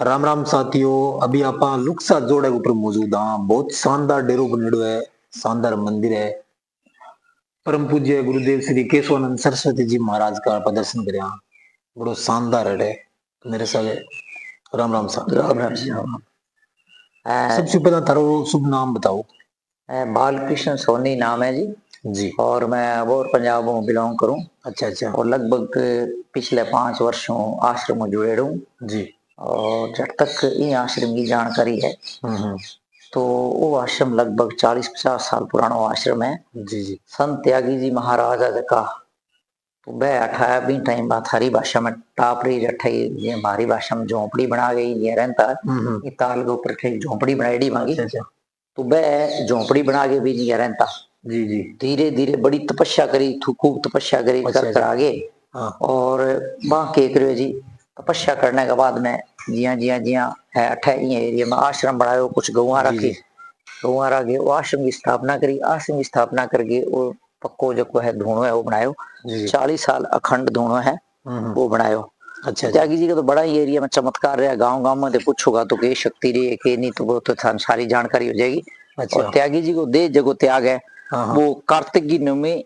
राम राम साथियों। अभी आप लुक्सा जोड़े ऊपर मौजूद हाँ। बहुत शानदार डेरो बनेड़ो है, शानदार मंदिर है। परम पूज्य गुरुदेव श्री केशवानंद सरस्वती जी महाराज का प्रदर्शन करया, बड़ो शानदार है। मेरे साथ राम राम साथियों। राम राम जी राम। सबसे पहला थारो शुभ नाम बताओ। बालकृष्ण सोनी नाम है जी। जी। और मैं अबोर पंजाब में बिलोंग करूं। अच्छा अच्छा। और लगभग पिछले 5 वर्षों आश्रम में जुड़े रहूं जी। और जब तक इन आश्रम की जानकारी है तो वो आश्रम लगभग 40-50 साल पुराना आश्रम है। जी जी। संत त्यागी जी महाराज का तो वह अठाया भी टाइम बात हरी भाषा में टापरी जठाई ये हमारी भाषा में झोंपड़ी बना गई ये रहता ये ताल के ऊपर झोंपड़ी बनाई मांगी। अच्छा अच्छा। तो वह झोंपड़ी बना के भी नहीं रहता। जी जी। धीरे धीरे बड़ी तपस्या करी, खूब तपस्या करी अच्छा, कर आगे। हाँ। और वहां के करो जी तपस्या करने के बाद में जिया जिया जिया है अठे एरिया में आश्रम बनायो, कुछ गौआ जी रखी। जी। गौआ रखे वो आश्रम की स्थापना करी। आश्रम की स्थापना करके वो पक्को जो है धूणो है वो बनायो। जी जी। 40 साल अखंड धूणो है वो बनायो। अच्छा अच्छा। त्यागी जी का तो बड़ा ही एरिया में चमत्कार रहा। गांव गांव में तो पूछोगा तो के शक्ति रही है के नहीं तो वो तो सारी जानकारी हो जाएगी। अच्छा। और त्यागी जी को दे जगो त्याग है। हाँ हाँ। वो कार्तिक की नवमी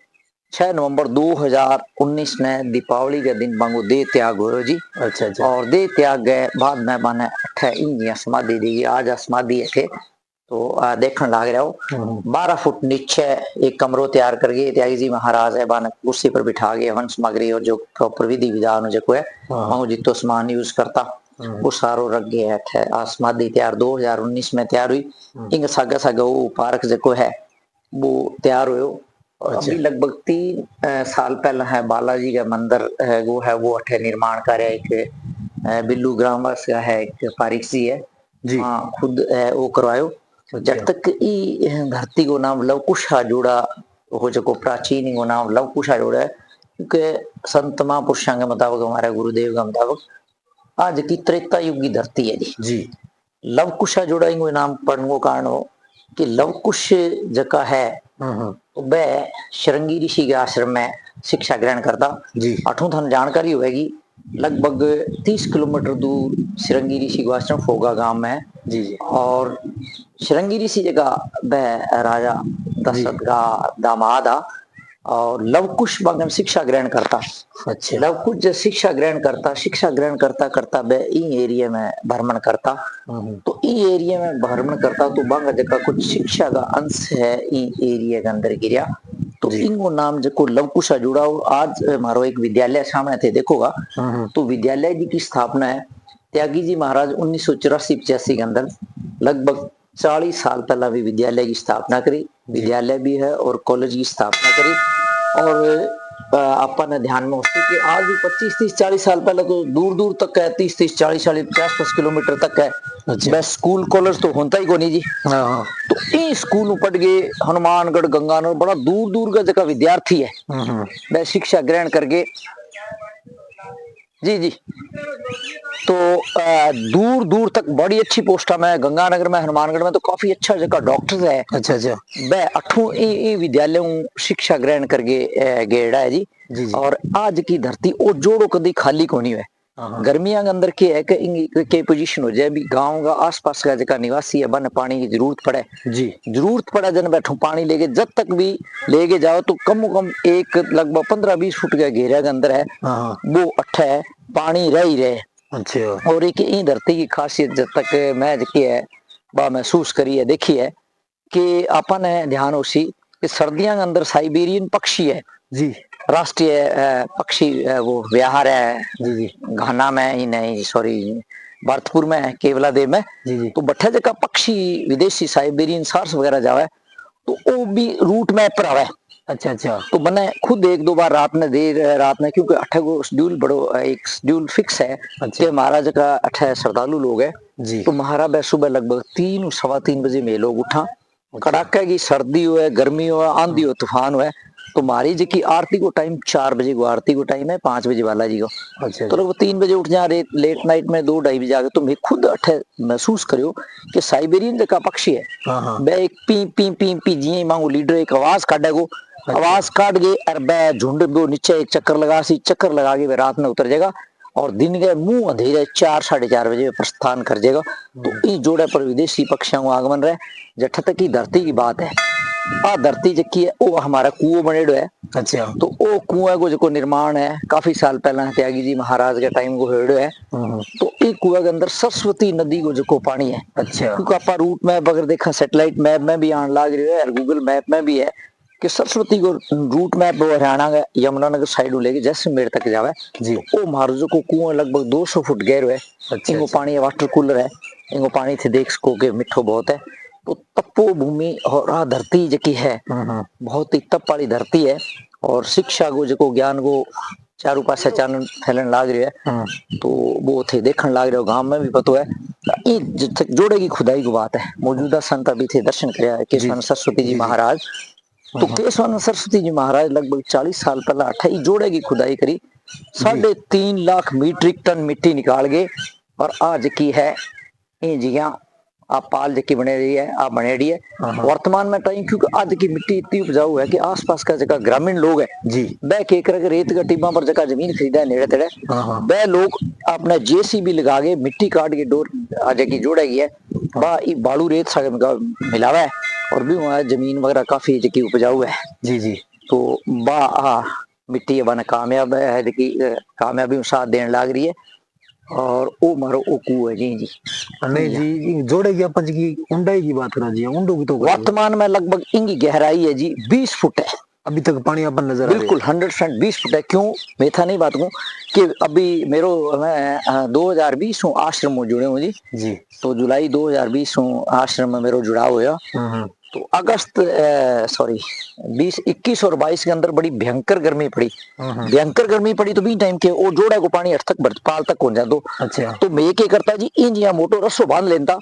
6 नवंबर 2019 ने दीपावली के दिन मांगो दे त्याग हो जी। अच्छा अच्छा। और दे त्याग गए बाद में माने अठे इंजिया समाधि दी आज समाधि है थे। तो देखने लग रहा हो 12 फुट नीचे एक कमरो तैयार करके त्यागी जी महाराज है बाने कुर्सी पर बिठा के हवन सामग्री और जो प्रॉपर विधि विधान जो है वहां जितो सामान यूज करता वो सारो रख गया है। समाधि तैयार 2019 में तैयार हुई। इंग सागा सागा वो पार्क जो है वो तैयार हुए। और अच्छा। अभी लगभग 3 साल पहले है बालाजी का मंदिर है वो अठे निर्माण कार्य एक बिल्लू ग्रामवास का है एक पारिक जी है जी। वहाँ खुद वो करवायो। जब अच्छा। तक ई धरती को नाम लवकुशा जोड़ा हो जो प्राचीन को नाम लवकुशा जोड़ा है क्योंकि संत महापुरुषों के मुताबिक हमारे गुरुदेव के मुताबिक आज की त्रेता युग की धरती है जी। जी। लवकुशा जोड़ा इनको नाम पड़ने को कारण हो कि लवकुश जका है तो वह श्रृंगी ऋषि के आश्रम में शिक्षा ग्रहण करता। जी। अठू थन जानकारी होगी लगभग 30 किलोमीटर दूर श्रृंगी ऋषि को आश्रम फोगा गांव में है। जी जी। और श्रृंगी ऋषि जगह वह राजा दशरथ का दामाद आ और लवकुश बागम शिक्षा ग्रहण करता। अच्छा। लवकुश जब शिक्षा ग्रहण करता करता वह इन एरिया में भ्रमण करता। तो इन एरिया में भ्रमण करता तो बांगा जगह कुछ शिक्षा का अंश है इन एरिया के अंदर गिरा। तो इनको नाम जो लवकुशा जुड़ा हो आज हमारो एक विद्यालय सामने थे देखोगा तो विद्यालय जी की स्थापना है त्यागी जी महाराज 1984-85 के अंदर लगभग 40 साल पहला भी विद्यालय की स्थापना करी। विद्यालय भी है और कॉलेज की स्थापना करी। और अपन ध्यान में होती कि आज भी 25-30-40 साल पहले तो दूर दूर तक है 30-30-40-40 50 किलोमीटर तक है। अच्छा। बस स्कूल कॉलेज तो होता ही को नहीं जी। हाँ। तो इन स्कूल में पढ़ गए हनुमानगढ़ गंगानगर बड़ा दूर दूर का जगह विद्यार्थी है वह शिक्षा ग्रहण करके जी जी। तो दूर दूर तक बड़ी अच्छी पोस्टा में गंगानगर में हनुमानगढ़ में तो काफी अच्छा जगह डॉक्टर है। अच्छा अच्छा। वह अठू विद्यालय शिक्षा ग्रहण करके गेड़ा है जी। जी जी। और आज की धरती ओ जोड़ो कदी खाली को नहीं है। गर्मियों के अंदर क्या है कि पोजीशन हो जाए भी गांव का आसपास का जगह निवासी है बन पानी की जरूरत पड़े जी। जरूरत पड़े जन बैठो पानी लेके जब तक भी लेके जाओ तो कम से कम एक लगभग 15-20 फुट का घेरा के अंदर है वो अठे पानी रह ही रहे। अच्छा। और एक इन धरती की खासियत जब तक मैं की है बा महसूस करी है देखी है कि अपन है ध्यान उसी कि सर्दियों के अंदर साइबेरियन पक्षी है जी राष्ट्रीय पक्षी वो विहार है जी जी। घाना में ही नहीं सॉरी भरतपुर में केवला देव में जी जी। तो बट्ठे जगह पक्षी विदेशी साइबेरियन सार्स वगैरह जावे तो वो भी रूट मैप पर आवे। अच्छा अच्छा। तो मैंने खुद 1-2 बार रात में देर रात में क्योंकि अठे को शेड्यूल बड़ो एक शेड्यूल फिक्स है कि महाराज का अठे श्रद्धालु लोग है जी। तो महाराज सुबह लगभग 3-3:15 बजे में लोग उठा कड़ाके की सर्दी हो गर्मी हो आंधी हो तूफान हो तो मारी जी की आरती को टाइम 4 बजे को आरती को टाइम है 5 बजे वाला जी को। अच्छा। तो लोग 3 बजे उठ जा लेट नाइट में 2-2:30 बजे आगे तो मैं खुद अठे महसूस करियो कि साइबेरियन जगह पक्षी है वह एक P P P P G मांगू लीडर एक आवाज काटेगो आवाज काट गए और वह झुंड दो नीचे एक चक्कर लगा सी चक्कर लगा के रात में उतर जाएगा और दिन के मुंह अंधेरे 4-4:30 बजे प्रस्थान कर जाएगा। तो इस जोड़े पर विदेशी पक्षियों का आगमन रहे। जठ तक की धरती की बात है, आ धरती जकी है वो हमारा कुओं बनेड़ो है। अच्छा। तो वो कुएं को जो निर्माण है काफी साल पहला त्यागी जी महाराज के टाइम को होड़ो है। तो ये कुएं के अंदर सरस्वती नदी को जो पानी है। अच्छा। क्योंकि आप रूट मैप अगर देखा सैटेलाइट मैप में भी आने लग रही है और गूगल मैप में भी है कि सरस्वती को रूट मैप वो हरियाणा का यमुनानगर साइड लेके जैसलमेर तक जावे जी। वो महाराजों को कुआं लगभग 200 फुट गहरो है। अच्छा, इनको अच्छा। पानी वाटर कूलर है, इनको पानी थे देख सको के मिठो बहुत है। तो तपो भूमि और आ धरती जकी है बहुत ही तप वाली धरती है। और शिक्षा को जो ज्ञान को चारों पासे चानन फैलन लाग रही है। तो वो थे देखने लाग रहे हो गांव में भी पतो है। ये जोड़े की खुदाई की बात है। मौजूदा संत अभी थे दर्शन कर केशवानंद सरस्वती जी महाराज। तो केशवानंद सरस्वती जी महाराज लगभग 40 साल पहला 28 जोड़े की खुदाई करी, 3.5 लाख मीट्रिक टन मिट्टी निकाल गए। और आज की है ये जिया आप पाल जकी बने रही है आप बने रही है वर्तमान में टाइम। क्योंकि आज की मिट्टी इतनी उपजाऊ है कि आसपास का जगह ग्रामीण लोग है जी वह के कर रेत का टिब्बा पर जगह जमीन खरीदा है नेड़े तेड़े वह लोग अपने जेसीबी लगा के मिट्टी काट के डोर आज की जोड़ेगी है बा बालू रेत सा मिलावा है और भी वहाँ जमीन वगैरह काफी जकी उपजाऊ है। जी जी। तो बा मिट्टी बने कामयाब है जकी कामयाबी साथ देने लग रही है। और वो मारो ओ कुएं है जी जी नहीं जी जोड़े की अपन की ऊंडाई की बात करा जी ऊंडो की तो वर्तमान में लगभग इनकी गहराई है जी 20 फुट है। अभी तक पानी अपन नजर बिल्कुल 100% 20 फुट है। क्यों मैं था नहीं बात कहूँ कि अभी मेरो मैं 2020 हूँ आश्रम में जुड़े हूँ जी जी। तो जुलाई 2020 हूँ आश्रम में मेरो जुड़ाव हुआ। तो अगस्त 21 और 22 के अंदर बड़ी भयंकर गर्मी पड़ी। भयंकर गर्मी पड़ी तो भी टाइम के वो जोड़ा को पानी तक पाल तक हो जाए। अच्छा। तो मैं क्या करता जी इन जिया मोटो रस्सो बांध लेता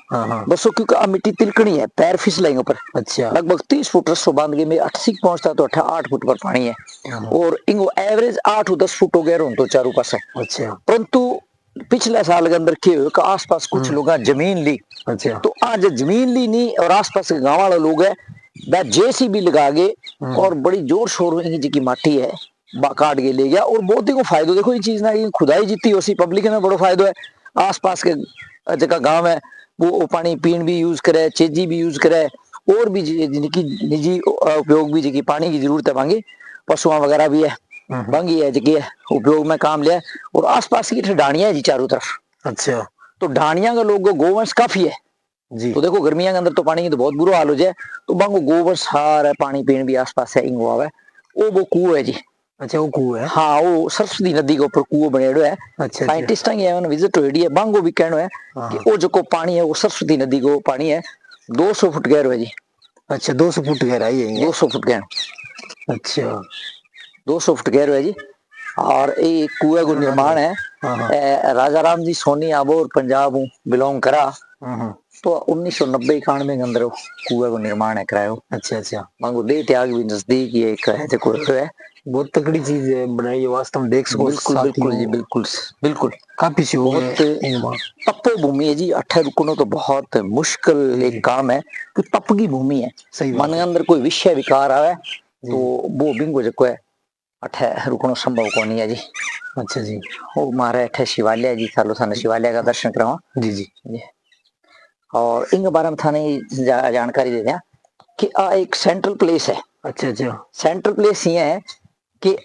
बसो क्योंकि अब मिट्टी तिलकनी है पैर फिसलेंगे ऊपर। अच्छा। लगभग 30 फुट रस्सो बांध के मैं 80 पहुंचता तो 8 फुट पर पानी है और इनको एवरेज 8-10 फुट हो गया तो चारों पास है। अच्छा। परंतु पिछले साल के अंदर क्या हुआ आसपास कुछ लोग जमीन ली। अच्छा। तो आज जमीन ली नहीं और आसपास के गांव वाले लोग है वह जेसीबी लगा के और बड़ी जोर शोर की माटी है काट के ले गया। और बहुत ही को फायदा देखो ये चीज ना खुदाई जीती हो पब्लिक में बड़ो फायदा है। आसपास के जगह गांव है वो पानी पीन भी यूज करे चेजी भी यूज करे और भी जिनकी निजी उपयोग भी जी पानी की जरूरत है मांगी पशुओं वगैरह भी है बंगी है जी उपयोग में काम लिया। और आसपास की ढाणियां है जी चारों तरफ। अच्छा। तो ढाणियां का लोग गोवंश काफी है जी। तो देखो गर्मियों के अंदर तो पानी की तो बहुत बुरा हाल हो जाए तो बांगो गोबर सारा पानी पीने भी आसपास है इंगो आवे वो कुएं है जी। अच्छा वो कुएं है। हाँ वो सरस्वती नदी के ऊपर कुएं बनेड़ो है। अच्छा। साइंटिस्ट विजिट हुई है बांगो भी कहनो है कि वो जो पानी है वो सरस्वती नदी को पानी है 200 फुट गहरो है जी। अच्छा 200 फुट गहराई है 200 फुट गहरा। अच्छा 200 फुट गहरो है जी। और ये कुएं को निर्माण है राजा राम जी सोनी आबोर पंजाब बिलोंग करा। तो 1990-91 के अंदर कुएं को निर्माण है करायो। अच्छा अच्छा मांगो दे त्याग भी नजदीक ही एक है जो है बहुत तगड़ी चीज है बनाई है वास्तव में देख सको। बिल्कुल बिल्कुल जी बिल्कुल बिल्कुल काफी सी बहुत तपो भूमि है जी। 8 रुकनो तो बहुत मुश्किल एक काम है कि तप की भूमि है। सही मन के अंदर कोई विषय विकार आवे तो वो बिंगो जो है अठे रुकनो संभव को नहीं है जी। अच्छा जी वो मारे अठे शिवालय है जी सालो थाने शिवालय का दर्शन कराओ जी जी। और इनके बारे में थाने जानकारी दे दिया कि आ एक सेंट्रल प्लेस है। अच्छा अच्छा सेंट्रल प्लेस ये है कि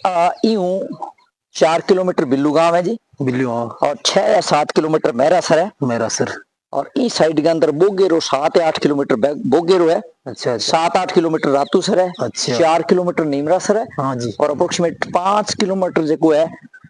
यूं 4 किलोमीटर बिल्लू गांव है जी बिल्लू और 6 या 7 किलोमीटर मेरासर है मेरासर। और इस साइड के अंदर बोगेरो 7 या 8 किलोमीटर बोगेरो है। अच्छा 7-8 किलोमीटर रातूसर है। अच्छा 4 किलोमीटर नीमरासर है। हाँ जी। और अप्रोक्सीमेट 5 किलोमीटर जो है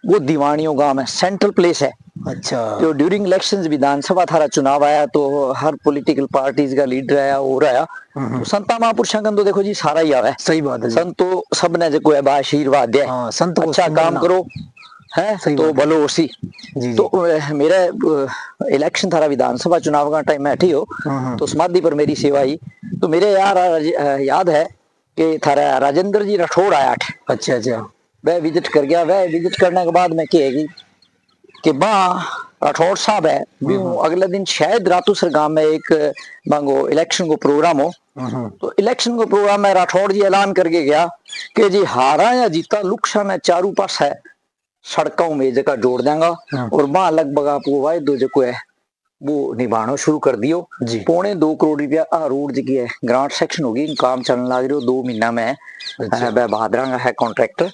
वो दीवानियों गांव है सेंट्रल प्लेस है। अच्छा जो ड्यूरिंग इलेक्शंस विधानसभा थारा चुनाव आया तो हर पॉलिटिकल पार्टीज का लीडर आया और आया तो संता महापुरुषों का तो देखो जी सारा ही आवे। सही बात है संत तो सब ने जो है आशीर्वाद दे संत को अच्छा काम करो है तो भलो उसी जी। तो मेरा इलेक्शन थारा विधानसभा चुनाव का टाइम में हटी हो तो समाधि पर मेरी सेवा ही तो मेरे यार याद है कि थारा राजेंद्र जी राठौड़ आया। अच्छा अच्छा वह विजिट कर गया। वह विजिट करने के बाद में कहेगी कि बा राठौड़ साहब है भी अगले दिन शायद रातूसर गांव में एक मांगो इलेक्शन को प्रोग्राम हो। तो इलेक्शन को प्रोग्राम में राठौड़ जी ऐलान करके गया कि जी हारा या जीता लुक्सा ने चारू पास है सड़कों में जगह जोड़ देंगा और वहां लगभग आपको वायदो जो है वो निभाना शुरू कर दियो जी। 2.25 करोड़ रुपया आ रोड जी है ग्रांट सेक्शन होगी काम चलने लग रही हो 2 महीना में अच्छा। भाद्रा का है कॉन्ट्रैक्टर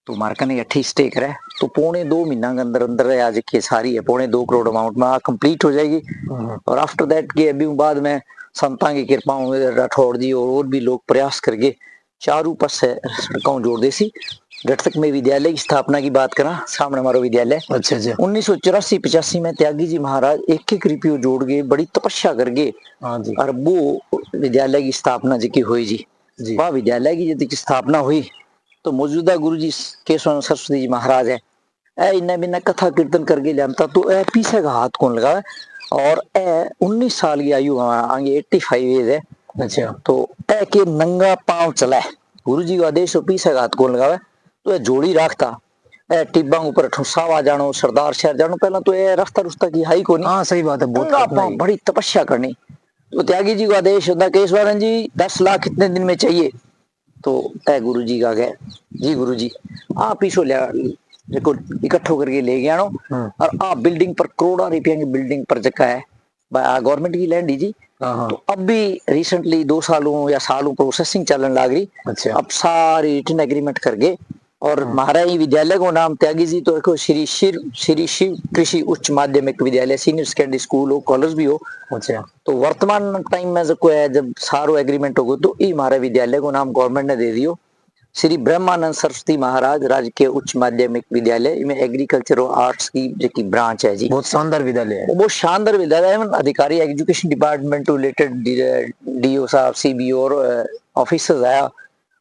तो मार्का ने 28 स्टेक है तो 2.25 महीना के अंदर अंदर आज की सारी है 2.25 करोड़ अमाउंट में कंप्लीट हो जाएगी और आफ्टर दैट के अभी बाद में संता की कृपा राठौड़ जी और भी लोग प्रयास करके चारों पास सड़कों जोड़ दे सी। जब तक मैं विद्यालय की स्थापना की बात करा सामने हमारा विद्यालय अच्छा अच्छा 1984-85 में त्यागी जी महाराज एक एक रुपये जोड़ गए बड़ी तपस्या करके हाँ जी और वो विद्यालय की स्थापना जी की हुई जी जी वह विद्यालय की यदि स्थापना हुई तो मौजूदा गुरु जी केशवानंद सरस्वती जी महाराज है इन्हें बिना कथा कीर्तन करके लिया तो ए पीछे का हाथ कौन लगा और ए 19 साल की आयु आगे 85 एज है अच्छा तो ए के नंगा पांव चला है गुरु जी का आदेश हो पीछे का हाथ कौन लगा तो ए जोड़ी रखता ए टिब्बा ऊपर ठुसावा जानो सरदार शहर जानो पहला तो ए रास्ता रुस्ता की हाई को नहीं हाँ सही बात है बहुत नंगा कठिनाई। पांव बड़ी तपस्या करनी तो त्यागी जी का आदेश होता केशवानंद जी 10 लाख कितने दिन में चाहिए तो ए गुरु जी का गए जी गुरु जी आप इसो लिया देखो इकट्ठो करके ले गया नो और आप बिल्डिंग पर करोड़ों रुपया की बिल्डिंग पर जगह है गवर्नमेंट की लैंड जी तो अब भी रिसेंटली 2 सालों या सालों प्रोसेसिंग चलने लग रही अच्छा अब सारी रिटर्न एग्रीमेंट कर गए और हमारा ही विद्यालय को नाम त्यागी जी तो देखो श्री शिव कृषि उच्च माध्यमिक विद्यालय सीनियर सेकेंडरी स्कूल हो कॉलेज भी हो अच्छा तो वर्तमान टाइम में जो है जब सारो एग्रीमेंट होगा तो ये हमारे विद्यालय को नाम गवर्नमेंट ने दे दियो श्री ब्रह्मानंद सरस्वती महाराज राजकीय उच्च माध्यमिक विद्यालय में एग्रीकल्चर और आर्ट्स की जो ब्रांच है जी बहुत शानदार विद्यालय है बहुत शानदार विद्यालय है अधिकारी education department to related DO साहब सीबीओ और ऑफिसर्स आया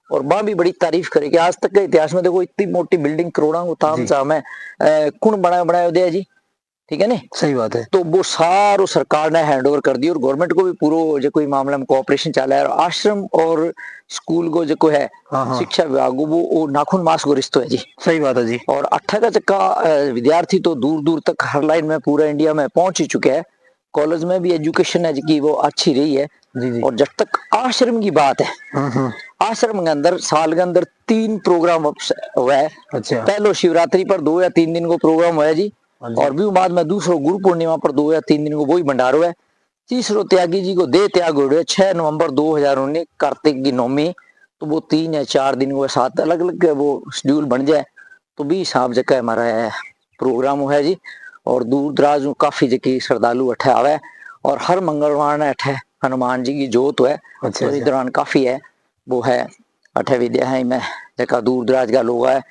और वहां भी बड़ी तारीफ करे कि आज तक के इतिहास में देखो इतनी मोटी बिल्डिंग करोड़ों को ताम झाम है कौन बनाया दिया जी ठीक है ना सही बात है तो वो सारो सरकार ने हैंड ओवर कर दी और गवर्नमेंट को भी पूरा जो कोई मामला में कोऑपरेशन चला है और आश्रम और स्कूल को जो है शिक्षा विभाग वो नाखून मास को रिश्तो है जी सही बात है जी और 18 का चक्का विद्यार्थी तो दूर दूर तक हर लाइन में पूरा इंडिया में पहुंच ही चुके हैं कॉलेज में भी एजुकेशन है जी वो अच्छी रही है जी और जब तक आश्रम की बात है आश्रम के अंदर साल के अंदर 3 प्रोग्राम हुआ है अच्छा पहलो शिवरात्रि पर 2 या 3 दिन को प्रोग्राम हुआ है जी और भी बाद में दूसरो गुरु पूर्णिमा पर 2 या 3 दिन को वही भंडारो है तीसरो त्यागी जी को दे त्याग हो 6 नवंबर 2019 कार्तिक की नौमी तो वो 3 या 4 दिन को साथ अलग अलग वो शेड्यूल बन जाए तो भी हिसाब जगह हमारा है प्रोग्राम है जी और दूर दराज काफी जगह श्रद्धालु अठे आवे और हर मंगलवार ने अठे हनुमान जी की जोत है अच्छा, तो इस दौरान काफी है वो है अठे विद्या है में जगह दूर दराज का लोग है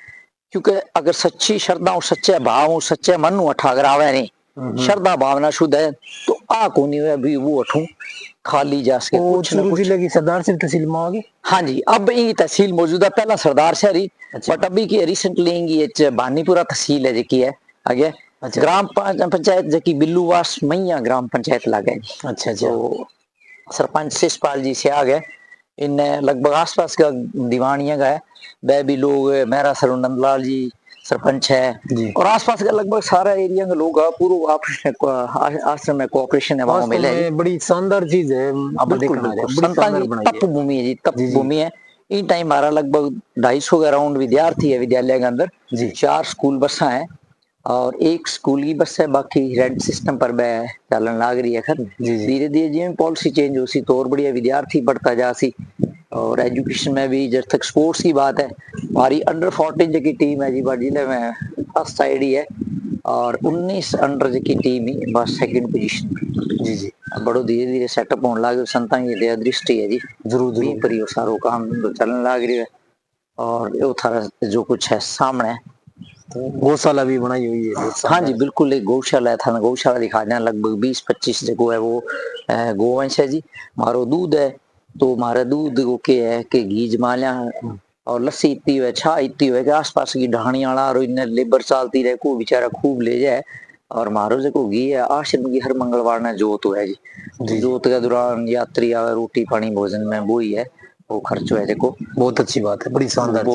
क्योंकि अगर सच्ची श्रद्धा और सच्चे भाव और सच्चे मन अठा अगर आवे नहीं श्रद्धा भावना शुद्ध है तो आ को नहीं है अभी वो अठू खाली जा सके कुछ न कुछ जिले की सरदार सिंह तहसील में होगी हाँ जी अब ये तहसील मौजूदा पहला सरदार शहरी अच्छा। बट अभी की रिसेंटली बानीपुरा तहसील है जी है आगे अच्छा। ग्राम पंचायत जकी बिल्लूवास मैया ग्राम पंचायत लागे अच्छा तो सरपंच शिषपाल जी से आ गए इन लगभग आसपास का दीवानिया का है वह भी लोग मेरा सर नंदलाल जी सरपंच है और आसपास का लगभग सारा एरिया के लोग पूरा आश्रम में कोऑपरेशन है वहां मिले बड़ी शानदार चीज है तप भूमि है जी तप भूमि है इन टाइम हमारा लगभग 250 के अराउंड विद्यार्थी है विद्यालय के अंदर 4 स्कूल बसा है और एक स्कूल की बस है बाकी रेंट सिस्टम पर चलन लाग रही है खर धीरे धीरे जिम्मे पॉलिसी चेंज हो सी तो और बढ़िया विद्यार्थी बढ़ता जा सी और एजुकेशन में भी जब तक स्पोर्ट्स की बात है हमारी अंडर 14 की टीम है जी जिले में फर्स्ट साइड ही है और 19 अंडर की टीम ही बस सेकंड पोजीशन जी बड़ो धीरे धीरे सेटअप होने लगे संतां की दया दृष्टि है जी जरूर पर सारो काम चलन लाग रही है और वो थारा जो कुछ है सामने गौशाला भी बनाई हुई है हाँ जी बिल्कुल एक गौशाला था गौशाला दिखा देना लगभग 20-25 जगह है वो गोवंश है जी मारो दूध है तो हमारा दूध को के है कि घी जमा लिया और लस्सी इतनी है छा इतनी है कि आसपास की ढाणी वाला और इन लेबर चलती रहे को बेचारा खूब ले जाए और मारो जो घी है आश्रम की हर मंगलवार ने जोत है जी जोत के दौरान यात्री आवे रोटी पानी भोजन में वो ही है वो खर्च है देखो बहुत अच्छी बात है बड़ी शानदार